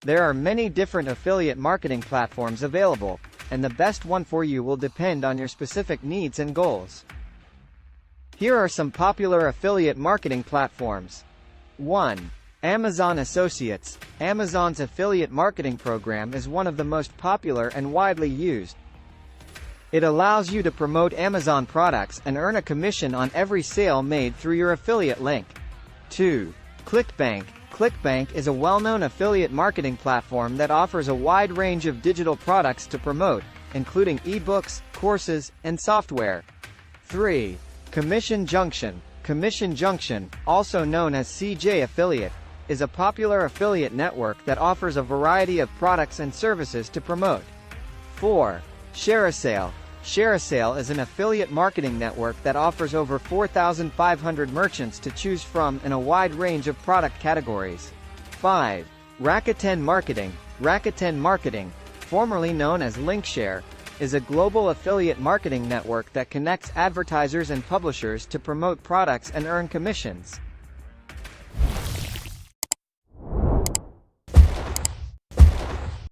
There are many different affiliate marketing platforms available, and the best one for you will depend on your specific needs and goals. Here are some popular affiliate marketing platforms. 1. Amazon Associates. Amazon's affiliate marketing program is one of the most popular and widely used. It allows you to promote Amazon products and earn a commission on every sale made through your affiliate link. 2. ClickBank. ClickBank is a well-known affiliate marketing platform that offers a wide range of digital products to promote, including ebooks, courses, and software. 3. Commission Junction. Commission Junction, also known as CJ Affiliate, is a popular affiliate network that offers a variety of products and services to promote. 4. ShareASale. ShareASale is an affiliate marketing network that offers over 4,500 merchants to choose from in a wide range of product categories. 5. Rakuten Marketing. Rakuten Marketing, formerly known as Linkshare, is a global affiliate marketing network that connects advertisers and publishers to promote products and earn commissions.